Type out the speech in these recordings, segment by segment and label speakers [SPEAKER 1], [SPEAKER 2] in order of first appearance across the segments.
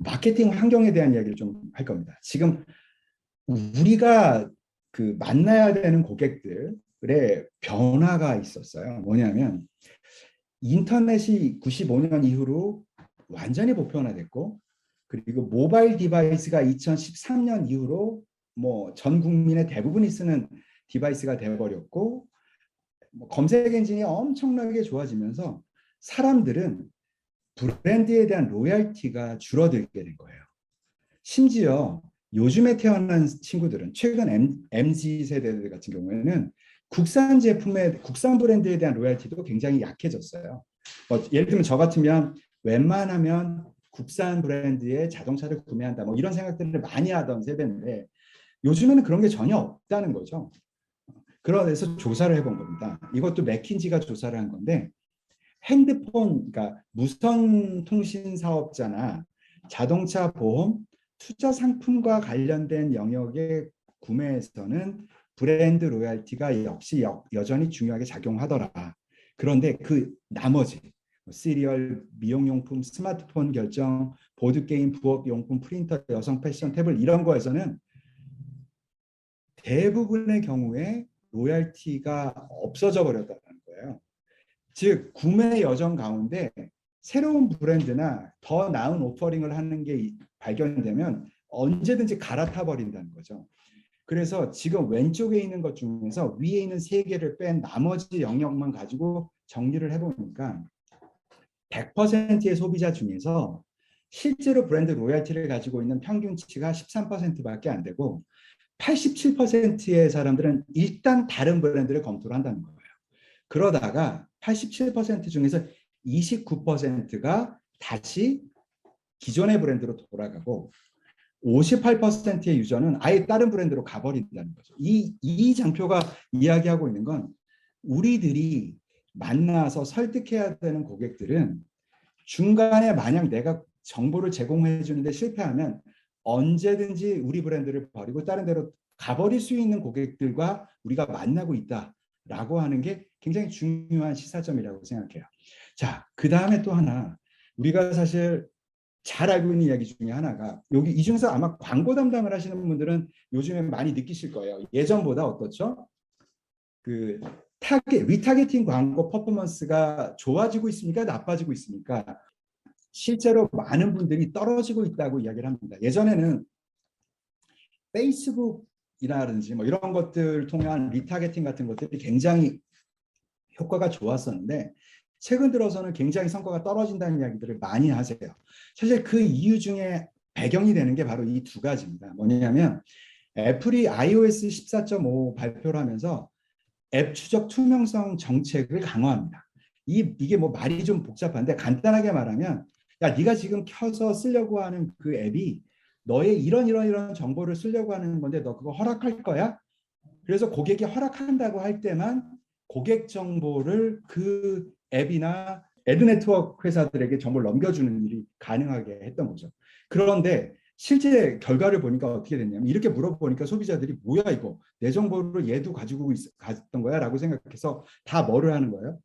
[SPEAKER 1] 마케팅 환경에 대한 이야기를 좀 할 겁니다. 지금 우리가 그 만나야 되는 고객들의 변화가 있었어요. 뭐냐면 인터넷이 95년 이후로 완전히 보편화됐고, 그리고 모바일 디바이스가 2013년 이후로 뭐 전 국민의 대부분이 쓰는 디바이스가 되어버렸고, 뭐 검색 엔진이 엄청나게 좋아지면서 사람들은 브랜드에 대한 로열티가 줄어들게 된 거예요. 심지어 요즘에 태어난 친구들은, 최근 MZ 세대들 같은 경우에는 국산 제품에, 국산 브랜드에 대한 로열티도 굉장히 약해졌어요. 예를 들면 저 같으면 웬만하면 국산 브랜드의 자동차를 구매한다, 뭐 이런 생각들을 많이 하던 세대인데, 요즘에는 그런 게 전혀 없다는 거죠. 그래서 조사를 해본 겁니다. 이것도 맥킨지가 조사를 한 건데, 핸드폰, 그러니까 무선 통신 사업자나 자동차 보험, 투자 상품과 관련된 영역의 구매에서는 브랜드 로얄티가 역시 여전히 중요하게 작용하더라. 그런데 그 나머지 시리얼, 미용용품, 스마트폰 결정, 보드게임, 부업용품, 프린터, 여성 패션, 태블 이런 거에서는 대부분의 경우에 로얄티가 없어져 버렸다는 거예요. 즉 구매 여정 가운데 새로운 브랜드나 더 나은 오퍼링을 하는 게 발견되면 언제든지 갈아타 버린다는 거죠. 그래서 지금 왼쪽에 있는 것 중에서 위에 있는 세 개를 뺀 나머지 영역만 가지고 정리를 해보니까 100%의 소비자 중에서 실제로 브랜드 로열티를 가지고 있는 평균치가 13%밖에 안 되고, 87%의 사람들은 일단 다른 브랜드를 검토를 한다는 거예요. 그러다가 87% 중에서 29%가 다시 기존의 브랜드로 돌아가고, 58%의 유저는 아예 다른 브랜드로 가버린다는 거죠. 이 장표가 이야기하고 있는 건, 우리들이 만나서 설득해야 되는 고객들은 중간에 만약 내가 정보를 제공해 주는데 실패하면 언제든지 우리 브랜드를 버리고 다른 데로 가버릴 수 있는 고객들과 우리가 만나고 있다라고 하는 게 굉장히 중요한 시사점이라고 생각해요. 자, 그 다음에 또 하나, 우리가 사실 잘 알고 있는 이야기 중에 하나가, 여기 이 중에서 아마 광고 담당을 하시는 분들은 요즘에 많이 느끼실 거예요. 예전보다 어떻죠? 그 리타게팅 광고 퍼포먼스가 좋아지고 있습니까? 나빠지고 있습니까? 실제로 많은 분들이 떨어지고 있다고 이야기를 합니다. 예전에는 페이스북이라든지 뭐 이런 것들 통한 리타게팅 같은 것들이 굉장히 효과가 좋았었는데, 최근 들어서는 굉장히 성과가 떨어진다는 이야기들을 많이 하세요. 사실 그 이유 중에 배경이 되는 게 바로 이 두 가지입니다. 뭐냐면 애플이 iOS 14.5 발표를 하면서 앱 추적 투명성 정책을 강화합니다. 이게 뭐 말이 좀 복잡한데, 간단하게 말하면, 야, 네가 지금 켜서 쓰려고 하는 그 앱이 너의 이런 정보를 쓰려고 하는 건데 너 그거 허락할 거야? 그래서 고객이 허락한다고 할 때만 고객 정보를 그 앱이나 애드 네트워크 회사들에게 정보를 넘겨주는 일이 가능하게 했던 거죠. 그런데 실제 결과를 보니까 어떻게 됐냐면, 이렇게 물어보니까 소비자들이 뭐야 이거 내 정보를 얘도 가지고 갔던 거야 라고 생각해서 다 뭐를 하는 거예요?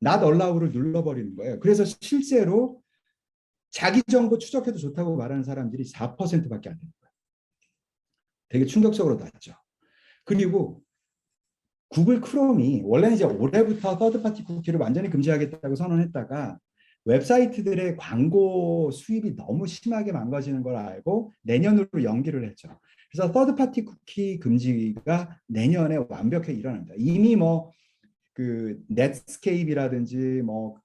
[SPEAKER 1] Not Allow를 눌러버리는 거예요. 그래서 실제로 자기 정보 추적해도 좋다고 말하는 사람들이 4%밖에 안 되는 거예요. 되게 충격적으로 낮죠. 그리고 구글 크롬이 원래는 이제 올해부터 서드파티 쿠키를 완전히 금지하겠다고 선언했다가, 웹사이트들의 광고 수입이 너무 심하게 망가지는 걸 알고 내년으로 연기를 했죠. 그래서 서드파티 쿠키 금지가 내년에 완벽하게 일어납니다. 이미 뭐 그 넷스케이프라든지 뭐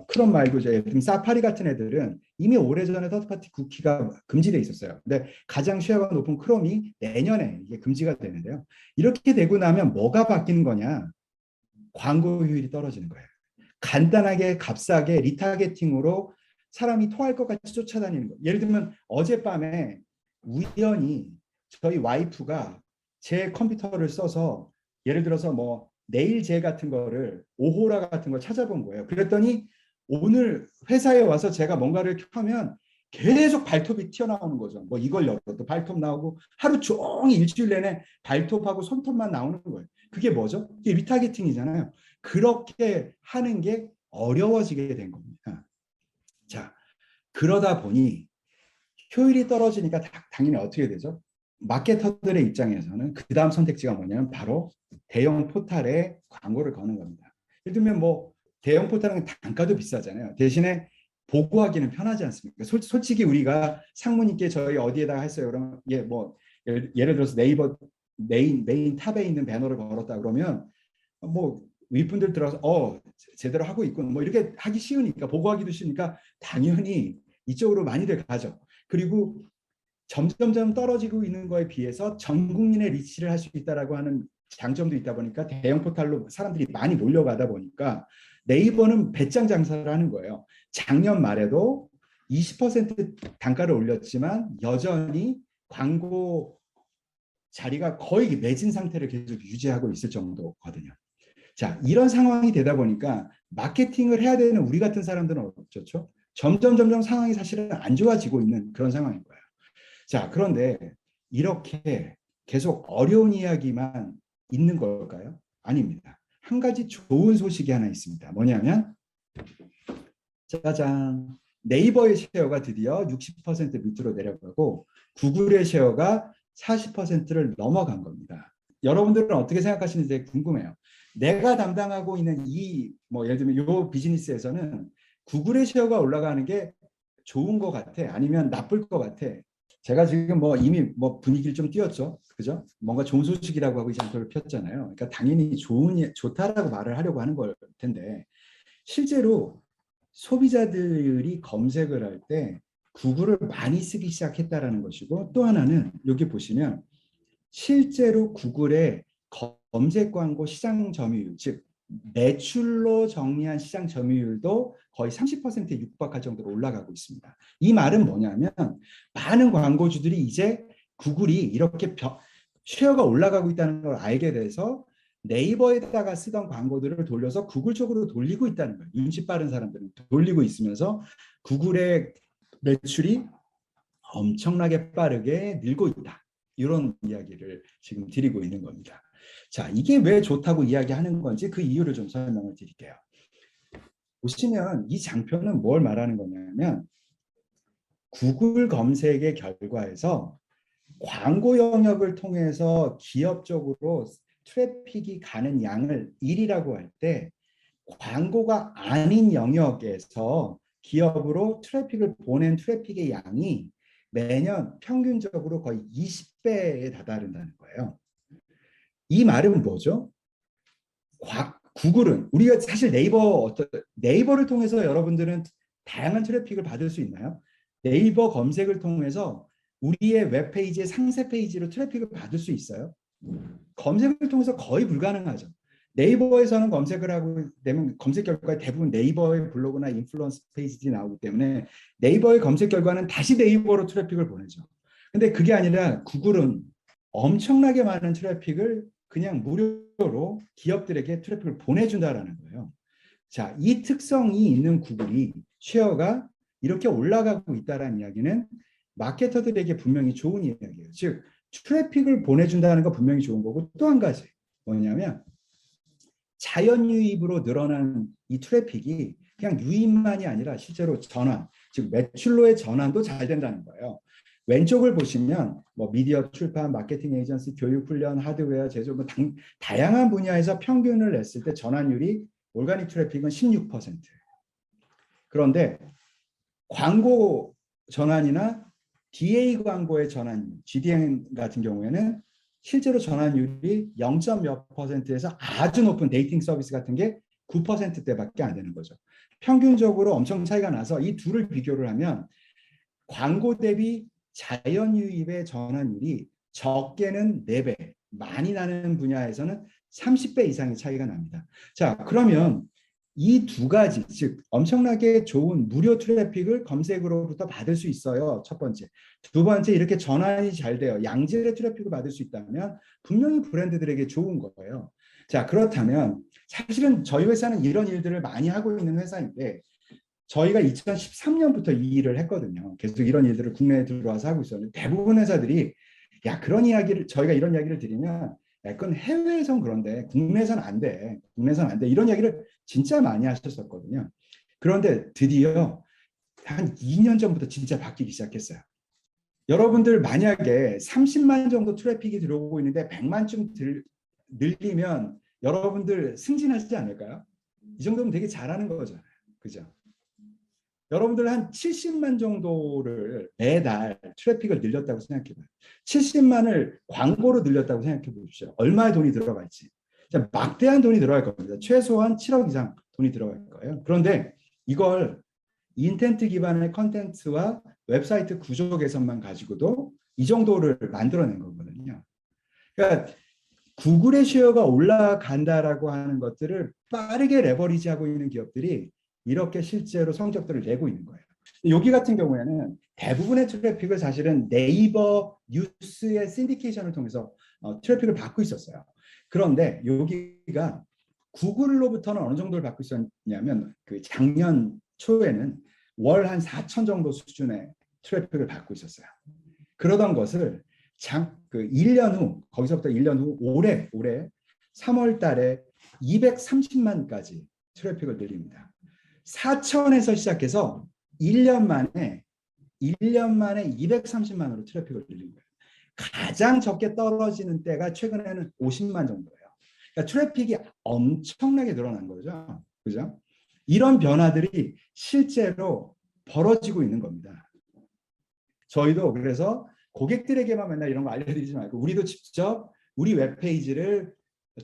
[SPEAKER 1] 크롬 말고 이제 사파리 같은 애들은 이미 오래전에 서드파티 쿠키가 금지돼 있었어요. 근데 가장 쉐어가 높은 크롬이 내년에 이게 금지가 되는데요. 이렇게 되고 나면 뭐가 바뀌는 거냐? 광고 효율이 떨어지는 거예요. 간단하게 값싸게 리타게팅으로 사람이 토할 것 같이 쫓아다니는 거. 예를 들면 어젯밤에 우연히 저희 와이프가 제 컴퓨터를 써서, 예를 들어서 뭐 네일젤 같은 거를, 오호라 같은 걸 찾아본 거예요. 그랬더니 오늘 회사에 와서 제가 뭔가를 켜면 계속 발톱이 튀어나오는 거죠. 뭐 이걸 열어도 발톱 나오고, 하루 종일 일주일 내내 발톱하고 손톱만 나오는 거예요. 그게 뭐죠? 이게 리타게팅이잖아요. 그렇게 하는 게 어려워지게 된 겁니다. 자, 그러다 보니 효율이 떨어지니까 당연히 어떻게 되죠? 마케터들의 입장에서는 그 다음 선택지가 뭐냐면 바로 대형 포탈에 광고를 거는 겁니다. 예를 들면 뭐 대형 포탈은 단가도 비싸잖아요. 대신에 보고하기는 편하지 않습니까? 솔직히 우리가 상무님께 저희 어디에다가 했어요. 그러면 뭐 예를 들어서 네이버 메인 탑에 있는 배너를 걸었다 그러면 뭐 윗분들 들어서 제대로 하고 있군 뭐 이렇게 하기 쉬우니까 보고하기도 쉬우니까 당연히 이쪽으로 많이들 가죠. 그리고 점점점 떨어지고 있는 거에 비해서 전 국민의 리치를 할 수 있다라고 하는 장점도 있다 보니까 대형 포탈로 사람들이 많이 몰려가다 보니까 네이버는 배짱 장사를 하는 거예요. 작년 말에도 20% 단가를 올렸지만 여전히 광고 자리가 거의 매진 상태를 계속 유지하고 있을 정도거든요. 자, 이런 상황이 되다 보니까 마케팅을 해야 되는 우리 같은 사람들은 어쩌죠? 점점 상황이 사실은 안 좋아지고 있는 그런 상황인 거예요. 자, 그런데 이렇게 계속 어려운 이야기만 있는 걸까요? 아닙니다. 한 가지 좋은 소식이 하나 있습니다. 뭐냐면 짜잔. 네이버의 쉐어가 드디어 60% 밑으로 내려가고 구글의 쉐어가 40%를 넘어간 겁니다. 여러분들은 어떻게 생각하시는지 궁금해요. 내가 담당하고 있는 뭐 예를 들면 이 비즈니스에서는 구글의 쉐어가 올라가는 게 좋은 것 같아? 아니면 나쁠 것 같아? 제가 지금 뭐 이미 뭐 분위기를 좀 띄웠죠. 그죠? 뭔가 좋은 소식이라고 하고 이 장표를 폈잖아요. 그러니까 당연히 좋다라고 말을 하려고 하는 걸 텐데 실제로 소비자들이 검색을 할 때 구글을 많이 쓰기 시작했다라는 것이고 또 하나는 여기 보시면 실제로 구글의 검색 광고 시장 점유율, 즉 매출로 정리한 시장 점유율도 거의 30%에 육박할 정도로 올라가고 있습니다. 이 말은 뭐냐면 많은 광고주들이 이제 구글이 이렇게 쉐어가 올라가고 있다는 걸 알게 돼서 네이버에다가 쓰던 광고들을 돌려서 구글 쪽으로 돌리고 있다는 거예요. 눈치 빠른 사람들은 돌리고 있으면서 구글의 매출이 엄청나게 빠르게 늘고 있다. 이런 이야기를 지금 드리고 있는 겁니다. 자, 이게 왜 좋다고 이야기하는 건지 그 이유를 좀 설명을 드릴게요. 보시면 이 장표는 뭘 말하는 거냐면 구글 검색의 결과에서 광고 영역을 통해서 기업적으로 트래픽이 가는 양을 1이라고 할 때 광고가 아닌 영역에서 기업으로 트래픽을 보낸 트래픽의 양이 매년 평균적으로 거의 20배에 다다른다는 거예요. 이 말은 뭐죠? 구글은 우리가 사실 네이버를 통해서 여러분들은 다양한 트래픽을 받을 수 있나요? 네이버 검색을 통해서 우리의 웹페이지의 상세 페이지로 트래픽을 받을 수 있어요? 검색을 통해서 거의 불가능하죠. 네이버에서는 검색을 하고 되면 검색 결과에 대부분 네이버의 블로그나 인플루언스 페이지들이 나오기 때문에 네이버의 검색 결과는 다시 네이버로 트래픽을 보내죠. 근데 그게 아니라 구글은 엄청나게 많은 트래픽을 그냥 무료로 기업들에게 트래픽을 보내준다라는 거예요. 자, 이 특성이 있는 구글이 쉐어가 이렇게 올라가고 있다는 이야기는 마케터들에게 분명히 좋은 이야기예요. 즉 트래픽을 보내준다는 거 분명히 좋은 거고 또 한 가지 뭐냐면 자연 유입으로 늘어난 이 트래픽이 그냥 유입만이 아니라 실제로 전환, 즉 매출로의 전환도 잘 된다는 거예요. 왼쪽을 보시면 뭐 미디어 출판, 마케팅 에이전시, 교육 훈련, 하드웨어, 제조 뭐 다양한 분야에서 평균을 냈을 때 전환율이 오가닉 트래픽은 16%. 그런데 광고 전환이나 DA 광고의 전환율, GDN 같은 경우에는 실제로 전환율이 0.몇 %에서 아주 높은 데이팅 서비스 같은 게 9%대밖에 안 되는 거죠. 평균적으로 엄청 차이가 나서 이 둘을 비교를 하면 광고 대비 자연 유입의 전환율이 적게는 4배, 많이 나는 분야에서는 30배 이상의 차이가 납니다. 자, 그러면 이 두 가지, 즉 엄청나게 좋은 무료 트래픽을 검색으로부터 받을 수 있어요. 첫 번째. 두 번째, 이렇게 전환이 잘 돼요. 양질의 트래픽을 받을 수 있다면 분명히 브랜드들에게 좋은 거예요. 자, 그렇다면 사실은 저희 회사는 이런 일들을 많이 하고 있는 회사인데 저희가 2013년부터 이 일을 했거든요. 계속 이런 일들을 국내에 들어와서 하고 있었는데 대부분 회사들이 그런 이야기를 저희가 이런 이야기를 드리면 그건 해외에선 그런데 국내에서는 안 돼. 국내에서는 안 돼. 이런 이야기를 진짜 많이 하셨었거든요. 그런데 드디어 한 2년 전부터 진짜 바뀌기 시작했어요. 여러분들 만약에 30만 정도 트래픽이 들어오고 있는데 100만쯤 늘리면 여러분들 승진하지 않을까요? 이 정도면 되게 잘하는 거잖아요. 그죠? 여러분들 한 70만 정도를 매달 트래픽을 늘렸다고 생각해 봐요. 70만을 광고로 늘렸다고 생각해 보십시오. 얼마의 돈이 들어갈지. 막대한 돈이 들어갈 겁니다. 최소한 7억 이상 돈이 들어갈 거예요. 그런데 이걸 인텐트 기반의 컨텐츠와 웹사이트 구조 개선만 가지고도 이 정도를 만들어낸 거거든요. 그러니까 구글의 쉐어가 올라간다라고 하는 것들을 빠르게 레버리지하고 있는 기업들이 이렇게 실제로 성적들을 내고 있는 거예요. 여기 같은 경우에는 대부분의 트래픽을 사실은 네이버 뉴스의 신디케이션을 통해서 트래픽을 받고 있었어요. 그런데 여기가 구글로부터는 어느 정도를 받고 있었냐면 그 작년 초에는 월 한 4천 정도 수준의 트래픽을 받고 있었어요. 그러던 것을 그 1년 후, 거기서부터 1년 후 올해 3월 달에 230만까지 트래픽을 늘립니다. 4천에서 시작해서 1년 만에 230만으로 트래픽을 늘린 거예요. 가장 적게 떨어지는 때가 최근에는 50만 정도예요. 그러니까 트래픽이 엄청나게 늘어난 거죠. 그죠? 이런 변화들이 실제로 벌어지고 있는 겁니다. 저희도 그래서 고객들에게만 맨날 이런 거 알려드리지 말고 우리도 직접 우리 웹페이지를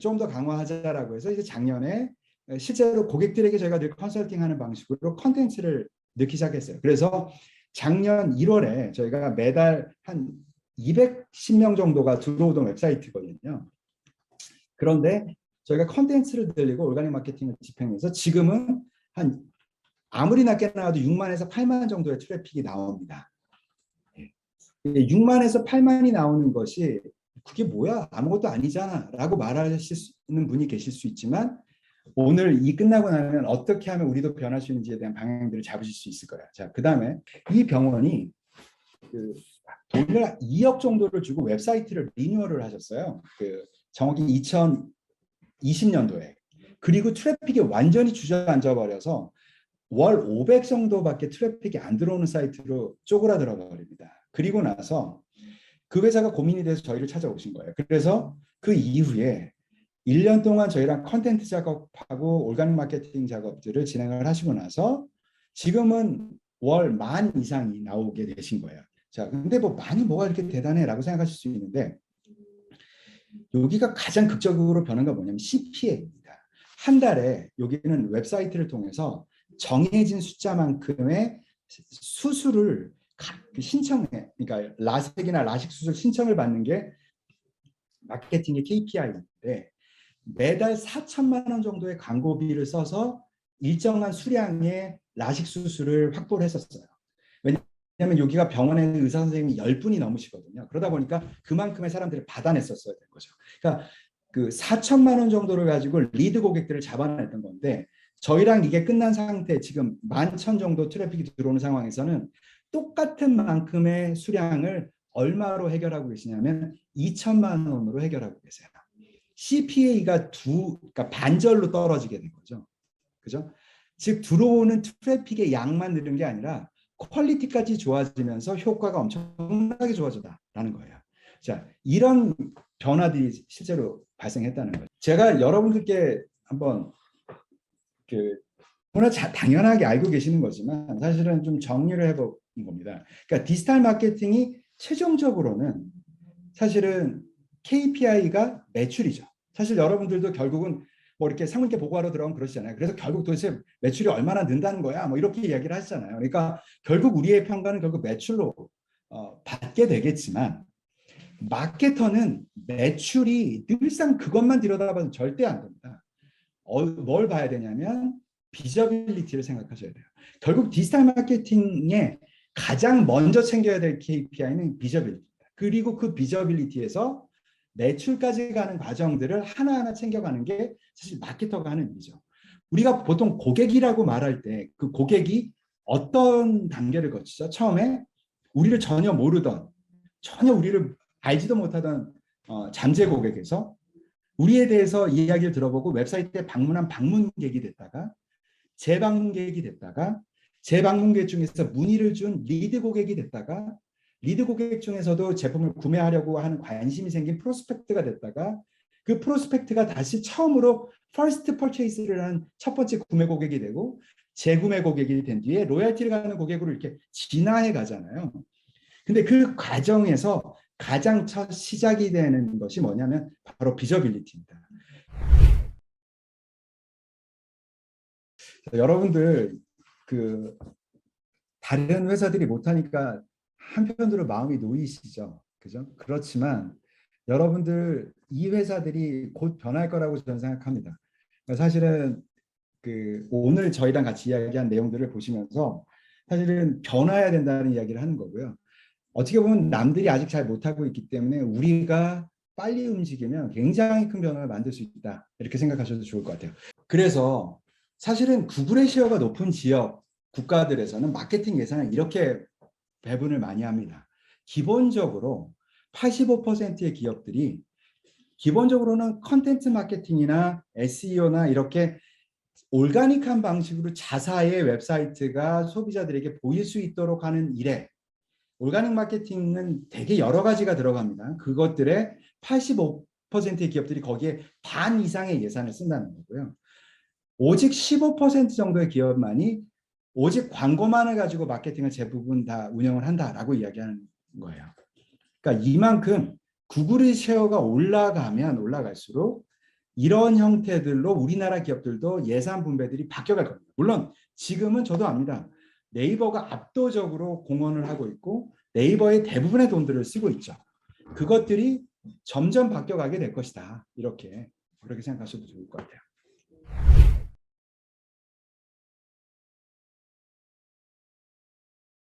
[SPEAKER 1] 좀 더 강화하자라고 해서 이제 작년에 실제로 고객들에게 저희가 늘 컨설팅하는 방식으로 컨텐츠를 넣기 시작했어요. 그래서 작년 1월에 저희가 매달 한 210명 정도가 들어오던 웹사이트거든요. 그런데 저희가 컨텐츠를 늘리고 오가닉 마케팅을 집행해서 지금은 한 아무리 낮게 나와도 6만에서 8만 정도의 트래픽이 나옵니다. 6만에서 8만이 나오는 것이 그게 뭐야? 아무것도 아니잖아 라고 말하시는 분이 계실 수 있지만 오늘 이 끝나고 나면 어떻게 하면 우리도 변할 수 있는지에 대한 방향들을 잡으실 수 있을 거예요. 자, 그 다음에 이 병원이 돈을 2억 정도를 주고 웹사이트를 리뉴얼을 하셨어요. 정확히 2020년도에. 그리고 트래픽이 완전히 주저앉아 버려서 월 500 정도밖에 트래픽이 안 들어오는 사이트로 쪼그라들어 버립니다. 그리고 나서 그 회사가 고민이 돼서 저희를 찾아오신 거예요. 그래서 그 이후에 1년 동안 저희랑 컨텐츠 작업하고 올가닉 마케팅 작업들을 진행을 하시고 나서 지금은 월 10,000 이상이 나오게 되신 거예요. 자, 근데 뭐 많이 뭐가 이렇게 대단해라고 생각하실 수 있는데 여기가 가장 극적으로 변한 건 뭐냐면 CPA입니다. 한 달에 여기는 웹사이트를 통해서 정해진 숫자만큼의 수수를 신청해, 그러니까 라섹이나 라식 수술 신청을 받는 게 마케팅의 KPI인데 매달 4천만 원 정도의 광고비를 써서 일정한 수량의 라식 수술을 확보를 했었어요. 왜냐하면 여기가 병원에 의사 선생님이 10분이 넘으시거든요. 그러다 보니까 그만큼의 사람들을 받아냈었어야 된 거죠. 그러니까 그 4천만 원 정도를 가지고 리드 고객들을 잡아냈던 건데 저희랑 이게 끝난 상태 지금 11,000 정도 트래픽이 들어오는 상황에서는 똑같은 만큼의 수량을 얼마로 해결하고 계시냐면 2천만 원으로 해결하고 계세요. CPA가 그러니까 반절로 떨어지게 된 거죠. 그죠? 즉 들어오는 트래픽의 양만 늘은 게 아니라 퀄리티까지 좋아지면서 효과가 엄청나게 좋아졌다라는 거예요. 자, 이런 변화들이 실제로 발생했다는 거죠. 제가 여러분들께 한번 너무나 당연하게 알고 계시는 거지만 사실은 좀 정리를 해본 겁니다. 그러니까 디지털 마케팅이 최종적으로는 사실은 KPI가 매출이죠. 사실 여러분들도 결국은 뭐 이렇게 상무님께 보고하러 들어가면 그러시잖아요. 그래서 결국 도대체 매출이 얼마나 는다는 거야? 뭐 이렇게 이야기를 하시잖아요. 그러니까 결국 우리의 평가는 결국 매출로 받게 되겠지만 마케터는 매출이 늘상 그것만 들여다봐도 절대 안 됩니다. 뭘 봐야 되냐면 비저빌리티를 생각하셔야 돼요. 결국 디지털 마케팅에 가장 먼저 챙겨야 될 KPI는 비저빌리티입니다. 그리고 그 비저빌리티에서 매출까지 가는 과정들을 하나하나 챙겨가는 게 사실 마케터가 하는 일이죠. 우리가 보통 고객이라고 말할 때 그 고객이 어떤 단계를 거치죠? 처음에 우리를 전혀 모르던 전혀 우리를 알지도 못하던 잠재 고객에서 우리에 대해서 이야기를 들어보고 웹사이트에 방문한 방문객이 됐다가 재방문객이 됐다가 재방문객 중에서 문의를 준 리드 고객이 됐다가 리드 고객 중에서도 제품을 구매하려고 하는 관심이 생긴 프로스펙트가 됐다가 그 프로스펙트가 다시 처음으로 퍼스트 퍼체이스를 한 첫 번째 구매 고객이 되고 재구매 고객이 된 뒤에 로열티를 가는 고객으로 이렇게 진화해 가잖아요. 근데 그 과정에서 가장 첫 시작이 되는 것이 뭐냐면 바로 비저빌리티입니다. 여러분들 그 다른 회사들이 못하니까 한편으로 마음이 놓이시죠. 그죠? 그렇지만 여러분들 이 회사들이 곧 변할 거라고 저는 생각합니다. 사실은 그 오늘 저희랑 같이 이야기한 내용들을 보시면서 사실은 변화해야 된다는 이야기를 하는 거고요. 어떻게 보면 남들이 아직 잘 못하고 있기 때문에 우리가 빨리 움직이면 굉장히 큰 변화를 만들 수 있다. 이렇게 생각하셔도 좋을 것 같아요. 그래서 사실은 구글의 시어가 높은 지역 국가들에서는 마케팅 예산을 이렇게 배분을 많이 합니다. 기본적으로 85%의 기업들이 기본적으로는 컨텐츠 마케팅이나 SEO나 이렇게 올가닉한 방식으로 자사의 웹사이트가 소비자들에게 보일 수 있도록 하는 일에 올가닉 마케팅은 되게 여러 가지가 들어갑니다. 그것들의 85%의 기업들이 거기에 반 이상의 예산을 쓴다는 거고요. 오직 15% 정도의 기업만이 오직 광고만을 가지고 마케팅을 대부분 다 운영을 한다라고 이야기하는 거예요. 그러니까 이만큼 구글의 쉐어가 올라가면 올라갈수록 이런 형태들로 우리나라 기업들도 예산 분배들이 바뀌어갈 겁니다. 물론 지금은 저도 압니다. 네이버가 압도적으로 공헌을 하고 있고 네이버의 대부분의 돈들을 쓰고 있죠. 그것들이 점점 바뀌어가게 될 것이다. 그렇게 생각하셔도 좋을 것 같아요.